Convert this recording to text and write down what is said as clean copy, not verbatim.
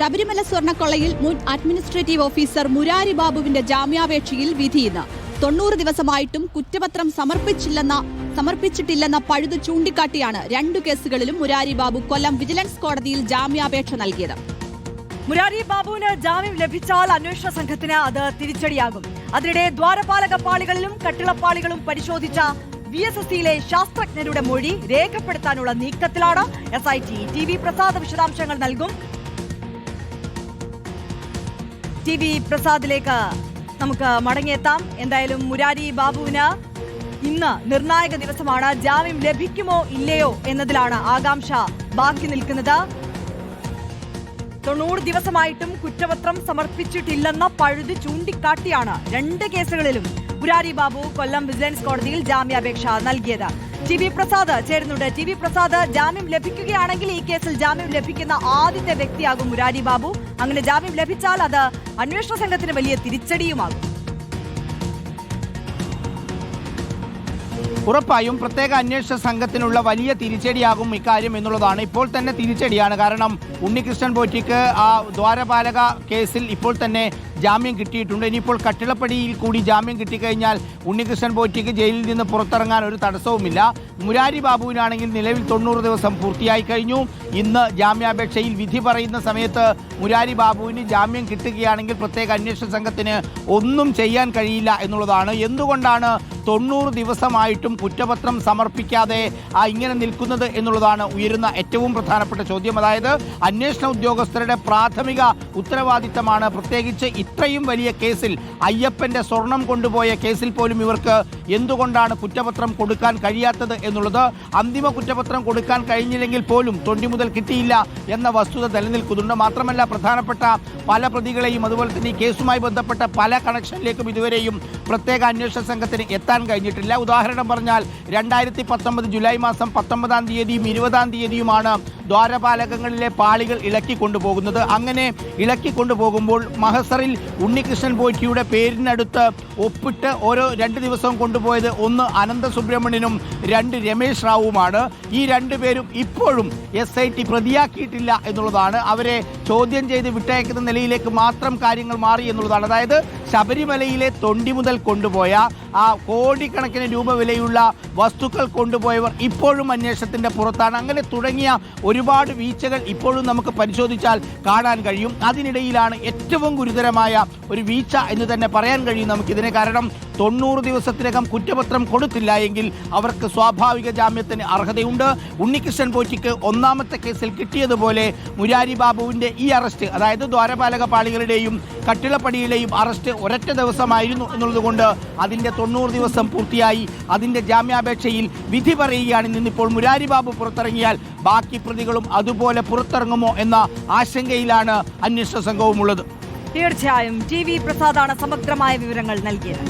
ശബരിമല സ്വർണ്ണക്കൊള്ളയിൽ മുൻ administrative officer Murari ബാബുവിന്റെ ജാമ്യാപേക്ഷയിൽ വിധി ഇന്ന്. 90 ദിവസമായിട്ടും കുറ്റപത്രം സമർപ്പിച്ചിട്ടില്ലെന്ന പഴുത് ചൂണ്ടിക്കാട്ടിയാണ് 2 കേസുകളിലും മുരാരി ബാബു കൊല്ലം വിജിലൻസ് കോടതിയിൽ ജാമ്യാപേക്ഷ നൽകിയത്. മുരാരി ബാബുവിന് ജാമ്യം ലഭിച്ചാൽ അന്വേഷണ സംഘത്തിന് അത് തിരിച്ചടിയാകും. അതിനിടെ ദ്വാരപാലക പാളികളിലും കട്ടിളപ്പാളികളും പരിശോധിച്ച VSSCയിലെ ശാസ്ത്രജ്ഞരുടെ മൊഴി രേഖപ്പെടുത്താനുള്ള നീക്കത്തിലാണ് SIT. TV പ്രസാദ് വിശദാംശങ്ങൾ നൽകും. TV പ്രസാദിലേക്ക് നമുക്ക് മടങ്ങിയെത്താം. എന്തായാലും മുരാരി ബാബുവിന് ഇന്ന് നിർണായക ദിവസമാണ്. ജാമ്യം ലഭിക്കുമോ ഇല്ലയോ എന്നതിലാണ് ആകാംക്ഷ ബാക്കി നിൽക്കുന്നത്. 90 ദിവസമായിട്ടും കുറ്റപത്രം സമർപ്പിച്ചിട്ടില്ലെന്ന പഴുത് ചൂണ്ടിക്കാട്ടിയാണ് 2 കേസുകളിലും മുരാരി ബാബു കൊല്ലം വിജിലൻസ് കോടതിയിൽ ജാമ്യാപേക്ഷ നൽകിയത്. TV പ്രസാദ് ചേരുന്നുണ്ട്. TV പ്രസാദ്, ജാമ്യം ലഭിക്കുകയാണെങ്കിൽ ഈ കേസിൽ ജാമ്യം ലഭിക്കുന്ന ആദ്യത്തെ വ്യക്തിയാകും മുരാരി ബാബു. അങ്ങനെ ജാമ്യം ലഭിച്ചാൽ അത് അന്വേഷണ സംഘത്തിന് വലിയ തിരിച്ചടിയുമാകും. ഉറപ്പായും പ്രത്യേക അന്വേഷണ സംഘത്തിനുള്ള വലിയ തിരിച്ചടിയാകും ഇക്കാര്യം എന്നുള്ളതാണ്. ഇപ്പോൾ തന്നെ തിരിച്ചടിയാണ്. കാരണം ഉണ്ണികൃഷ്ണൻ പോറ്റിക്ക് ആ ദ്വാരപാലക കേസിൽ ഇപ്പോൾ തന്നെ ജാമ്യം കിട്ടിയിട്ടുണ്ട്. ഇനിയിപ്പോൾ കട്ടിളപ്പടിയിൽ കൂടി ജാമ്യം കിട്ടിക്കഴിഞ്ഞാൽ ഉണ്ണികൃഷ്ണൻ പോറ്റിക്ക് ജയിലിൽ നിന്ന് പുറത്തിറങ്ങാൻ ഒരു തടസ്സവുമില്ല. മുരാരി ബാബുവിനാണെങ്കിൽ നിലവിൽ 90 ദിവസം പൂർത്തിയായി കഴിഞ്ഞു. ഇന്ന് ജാമ്യാപേക്ഷയിൽ വിധി പറയുന്ന സമയത്ത് മുരാരി ബാബുവിന് ജാമ്യം കിട്ടുകയാണെങ്കിൽ പ്രത്യേക അന്വേഷണ സംഘത്തിന് ഒന്നും ചെയ്യാൻ കഴിയില്ല എന്നുള്ളതാണ്. എന്തുകൊണ്ടാണ് 90 ദിവസമായിട്ടും കുറ്റപത്രം സമർപ്പിക്കാതെ ഇങ്ങനെ നിൽക്കുന്നത് എന്നുള്ളതാണ് ഉയരുന്ന ഏറ്റവും പ്രധാനപ്പെട്ട ചോദ്യം. അതായത് അന്വേഷണ ഉദ്യോഗസ്ഥരുടെ പ്രാഥമിക ഉത്തരവാദിത്തമാണ്, പ്രത്യേകിച്ച് ഇത്രയും വലിയ കേസിൽ, അയ്യപ്പന്റെ സ്വർണം കൊണ്ടുപോയ കേസിൽ പോലും ഇവർക്ക് എന്തുകൊണ്ടാണ് കുറ്റപത്രം കൊടുക്കാൻ കഴിയാത്തത് എന്നുള്ളത്. അന്തിമ കുറ്റപത്രം കൊടുക്കാൻ കഴിഞ്ഞില്ലെങ്കിൽ പോലും 90 മുതൽ കിട്ടിയില്ല എന്ന വസ്തുത നിലനിൽക്കുന്നുണ്ട്. മാത്രമല്ല പ്രധാനപ്പെട്ട പല പ്രതികളെയും അതുപോലെ തന്നെ ഈ കേസുമായി ബന്ധപ്പെട്ട പല കണക്ഷനിലേക്കും ഇതുവരെയും പ്രത്യേക അന്വേഷണ സംഘത്തിന് എത്താൻ കഴിഞ്ഞിട്ടില്ല. ഉദാഹരണം പറഞ്ഞാൽ 2019 ജൂലൈ മാസം 19-ാം തീയതിയും 20-ാം തീയതിയുമാണ് ദ്വാരപാലകങ്ങളിലെ പാളികൾ ഇളക്കിക്കൊണ്ടുപോകുന്നത്. അങ്ങനെ ഇളക്കിക്കൊണ്ടുപോകുമ്പോൾ മഹസറിൽ ഉണ്ണികൃഷ്ണൻ പോറ്റിയുടെ പേരിനടുത്ത് ഒപ്പിട്ട് ഓരോ 2 ദിവസവും കൊണ്ടുപോയത് ഒന്ന് അനന്ത സുബ്രഹ്മണ്യനും 2 രമേശ് റാവുമാണ്. ഈ 2 പേരും ഇപ്പോഴും SIT പ്രതിയാക്കിയിട്ടില്ല എന്നുള്ളതാണ്. അവരെ ചോദ്യം ചെയ്ത് വിട്ടയക്കുന്ന നിലയിലേക്ക് മാത്രം കാര്യങ്ങൾ മാറി എന്നുള്ളതാണ്. അതായത് ശബരിമലയിലെ തൊണ്ടി മുതൽ കൊണ്ടുപോയ ആ കോടിക്കണക്കിന് രൂപ വിലയുള്ള വസ്തുക്കൾ കൊണ്ടുപോയവർ ഇപ്പോഴും അന്വേഷണത്തിന്റെ പുറത്താണ്. അങ്ങനെ തുടങ്ങിയ ഒരുപാട് വീഴ്ചകൾ ഇപ്പോഴും നമുക്ക് പരിശോധിച്ചാൽ കാണാൻ കഴിയും. അതിനിടയിലാണ് ഏറ്റവും ഗുരുതരമായ ഒരു വീഴ്ച എന്ന് തന്നെ പറയാൻ കഴിയും നമുക്കിതിനെ. കാരണം 90 ദിവസത്തിനകം കുറ്റപത്രം കൊടുത്തില്ല എങ്കിൽ അവർക്ക് സ്വാഭാവിക ജാമ്യത്തിന് അർഹതയുണ്ട്. ഉണ്ണികൃഷ്ണൻ പോറ്റിക്ക് 1ാമത്തെ കേസിൽ കിട്ടിയതുപോലെ മുരാരി ബാബുവിന്റെ ഈ അറസ്റ്റ്, അതായത് ദ്വാരപാലക പാളികളുടെയും കട്ടിളപ്പടിയുടെയും അറസ്റ്റ് ഒരൊറ്റ ദിവസമായിരുന്നു എന്നുള്ളതുകൊണ്ട് അതിന്റെ 90 ദിവസം പൂർത്തിയായി. അതിന്റെ ജാമ്യാപേക്ഷയിൽ വിധി പറയുകയാണ്. ഇന്നിപ്പോൾ മുരാരി ബാബു പുറത്തിറങ്ങിയാൽ ബാക്കി പ്രതികളും അതുപോലെ പുറത്തിറങ്ങുമോ എന്ന ആശങ്കയിലാണ് അന്വേഷണ സംഘവും ഉള്ളത്. തീർച്ചയായും TV പ്രസാദാണ് സമഗ്രമായ വിവരങ്ങൾ നൽകിയത്.